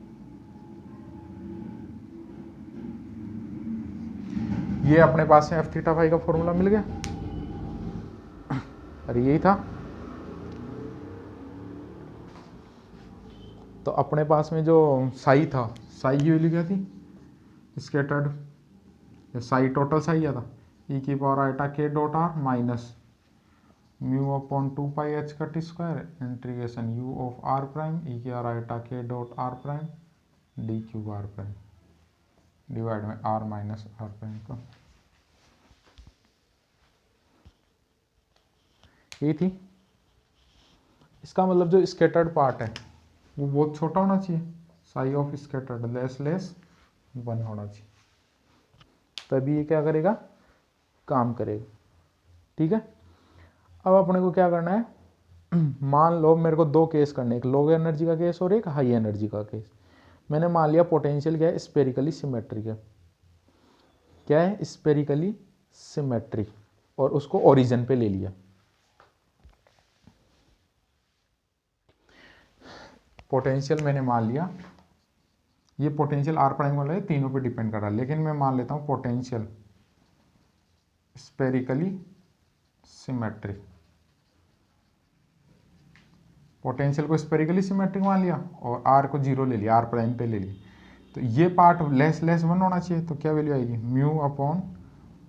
ये अपने पास है एफ थीटा फाई का फॉर्मूला मिल गया, अरे यही था। तो अपने पास में जो साई था, साई की वैल्यू क्या थी, स्कैटर्ड साई टोटल साई क्या था, ई की power iota K dot R minus mu upon 2 pi H cut square integration U of are prime E की R iota K dot R prime D Q R prime divide में R minus are prime का, ये थी। इसका मतलब जो scattered part है वो बहुत छोटा होना चाहिए, sigh of scattered less less 1 होना चाहिए, तभी ये क्या करेगा, काम करेगा। ठीक है, अब अपने को क्या करना है, मान लो मेरे को 2 केस करने, एक लो एनर्जी का केस और एक हाई एनर्जी का केस। मैंने मान लिया पोटेंशियल क्या है, स्पेरिकली सिमेट्रिक है, क्या है, स्पेरिकली सिमेट्रिक, और उसको ओरिजिन पे ले लिया। पोटेंशियल मैंने मान लिया, ये पोटेंशियल आर प्राइम वाला है, तीनों पे डिपेंड कर रहा है, लेकिन मैं मान लेता हूं पोटेंशियल स्पेरिकली सिमेट्रिक। पोटेंशियल को स्पेरिकली सिमेट्रिक मान लिया और आर को 0 ले लिया, आर प्राइम पे ले लिया, तो ये पार्ट लेस लेस 1 होना चाहिए, तो क्या वैल्यू आएगी, mu upon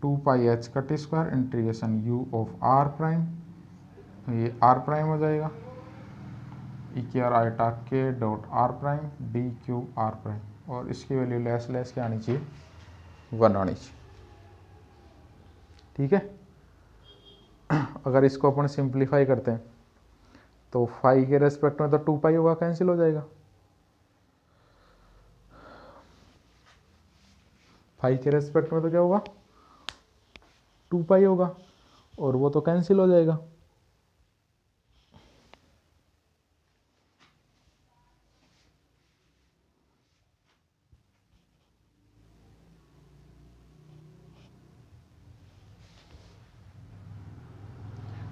2 pi H cut square integration U of are prime, ये आर प्राइम हो जाएगा, ई की R iota K dot R prime D Q R prime, और इसकी वैल्यू लेस लेस क्या आनी चाहिए, 1 आनी चाहिए। ठीक है, अगर इसको अपन सिंप्लीफाई करते हैं तो फाई के रेस्पेक्ट में तो 2 पाई होगा, कैंसिल हो जाएगा, फाई के रेस्पेक्ट में तो क्या होगा, 2 पाई होगा, और वो तो कैंसिल हो जाएगा।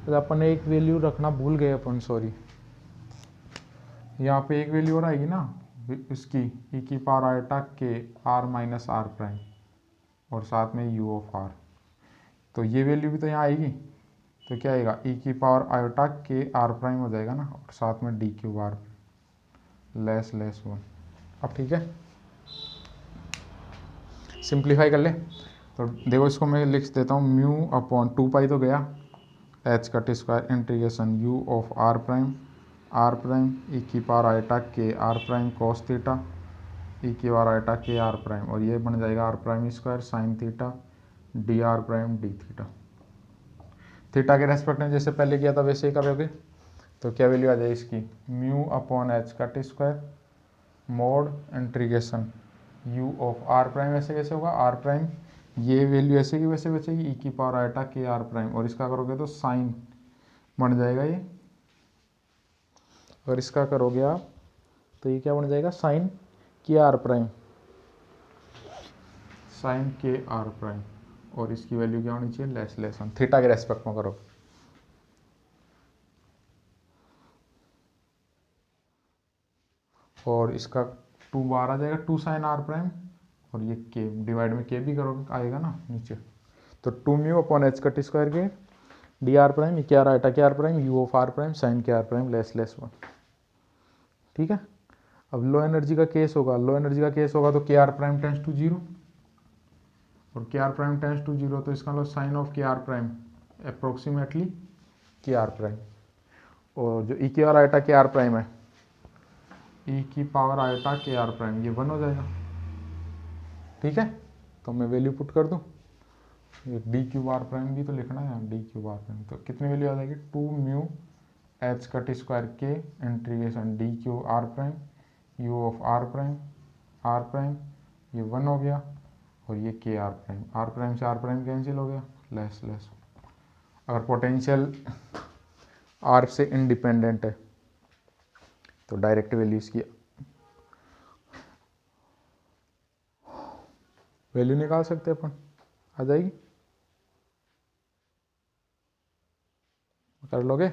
तो अपन ने एक वैल्यू रखना भूल गए अपन, सॉरी, यहाँ पे एक वैल्यू और आएगी ना इसकी, ई की पावर आयोटा के आर माइनस आर प्राइम और साथ में यू ऑफ आर, तो ये वैल्यू भी तो यहाँ आएगी, तो क्या आएगा, ई की पावर आयोटा के आर प्राइम हो जाएगा ना, और साथ में D Q are less less 1। अब ठीक है, सिंप्लीफाई कर ले, तो देखो इसको मैं लिख देता हूँ, म्यू अपॉन 2 पाई तो गया, H cut square integration U of are prime E की पावर आयोटा के R prime cos theta E की पावर आयोटा के आर प्राइम, और ये बन जाएगा R prime square sine theta D R prime D theta. थीटा के रेस्पेक्ट में जैसे पहले किया था वैसे ही करोगे। तो क्या वैल्यू आ जाएगी इसकी, mu upon H cut square mod integration U of are prime, ऐसे कैसे होगा आर प्राइम, ये वैल्यू ऐसे की वैसे बचेगी ई की power iota K R prime, और इसका करोगे तो साइन बन जाएगा ये, अगर इसका करोगे आप तो ये क्या बन जाएगा sign K R prime, sine K R prime, और इसकी वैल्यू क्या होनी चाहिए लेस वन, थीटा के रेस्पेक्ट में करो। और इसका 2 बार आ जाएगा 2 साइन आर प्राइम, और ये के डिवाइड में के भी करोगे आएगा ना नीचे, तो 2 mu upon H cut square K D R prime, ये क्या आ रहा है K R prime U of are prime sine K R prime less one. ठीक है, अब लो एनर्जी का केस होगा, लो एनर्जी का केस होगा तो K R prime tends to zero, और K R prime tends to zero, तो इसका मतलब sine of K R prime approximately K R prime, और जो ई की power iota K R prime है ई की power iota K R prime, ये 1 हो जाएगा। ठीक है, तो मैं वैल्यू पुट कर दूं, ये डी क्यूब आर प्राइम भी तो लिखना है, डी क्यूब आर प्राइम, तो कितनी वैल्यू आ जाएगी 2 mu H cut square K integration D cube are prime U of are prime, ये 1 हो गया, और ये के आर प्राइम से आर प्राइम कैंसिल हो गया लेस। अगर पोटेंशियल आर से इंडिपेंडेंट है तो डायरेक्ट वैल्यू इसकी वैल्यू निकाल सकते हैं अपन, आ जाएगी, कर लोगे।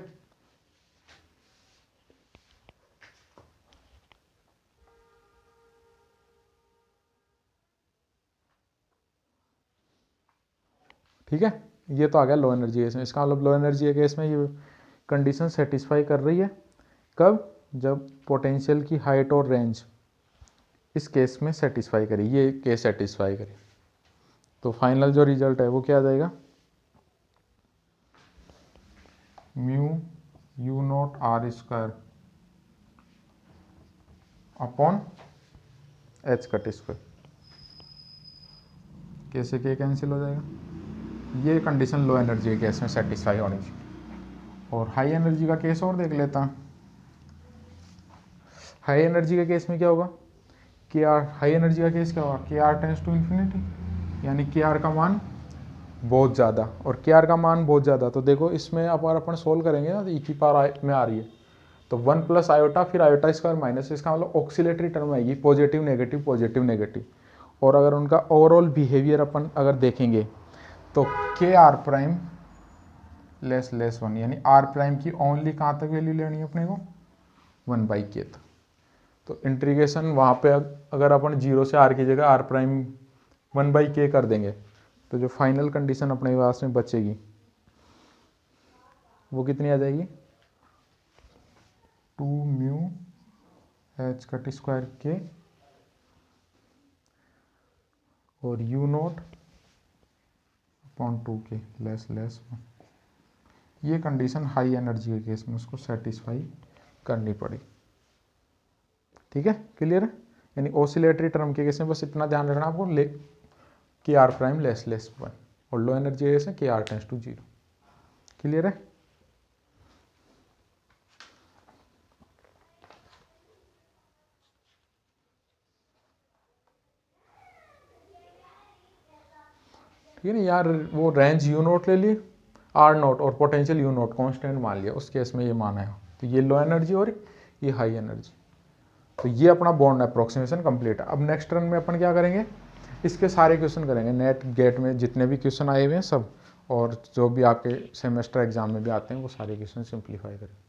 ठीक है, ये तो आ गया लो एनर्जी केस में, इसका मतलब लो एनर्जी केस में ये कंडीशन सेटिस्फाई कर रही है कब, जब पोटेंशियल की हाइट और रेंज इस केस में सेटिस्फाई करी, ये केस सेटिस्फाई करी, तो फाइनल जो रिजल्ट है वो क्या आ जाएगा mu U naught R square upon H cut square, कैसे के कैंसिल हो जाएगा, ये कंडीशन लो एनर्जी के केस में सेटिस्फाई होनी चाहिए। और हाई एनर्जी का केस और देख लेता हूँ, हाई एनर्जी के केस में क्या होगा के आर, हाई एनर्जी का केस क्या होगा के आर टेंस टू इन्फिनिटी, यानी के आर का मान बहुत ज़्यादा, और के आर का मान बहुत ज़्यादा, तो देखो इसमें अगर अपन सोल्व करेंगे ना तो ई की पावर में आ रही है, तो 1 प्लस आयोटा फिर आयोटा स्क्वायर माइनस, इसका मतलब ऑक्सीलेटरी टर्म आएगी पॉजिटिव नेगेटिव, और अगर उनका ओवरऑल बिहेवियर अपन अगर देखेंगे तो K R prime less one, यानी आर प्राइम की ओनली कहाँ तक वैल्यू लेनी है अपने को 1/k तक, तो इंटीग्रेशन वहाँ पे अगर अपन 0 से आर की जगह आर प्राइम 1/k कर देंगे, तो जो फाइनल कंडीशन अपने पास में बचेगी वो कितनी आ जाएगी 2 mu H cut square के और you not upon 2k less one, ये कंडीशन हाई एनर्जी के केस में उसको सेटिस्फाई करनी पड़ी। ठीक है, क्लियर है, यानी ऑसिलेटरी टर्म के केस में बस इतना ध्यान रखना आपको के आर प्राइम लेस वन, और लो एनर्जी केस में के आर टेंस टू 0। क्लियर है, ठीक है ना यार, वो रेंज यू नोट ले ली आर नोट और पोटेंशियल यू नोट कांस्टेंट मान लिया, उस केस में ये माना है, तो ये लो एनर्जी और ये हाई एनर्जी, तो ये अपना बॉन्ड अप्रोक्सीमेशन कंप्लीट है। अब नेक्स्ट रन में अपन क्या करेंगे, इसके सारे क्वेश्चन करेंगे, नेट गेट में जितने भी क्वेश्चन आए हुए हैं सब, और जो भी आपके सेमेस्टर एग्जाम में भी आते हैं वो सारे क्वेश्चन सिंप्लीफाई करेंगे।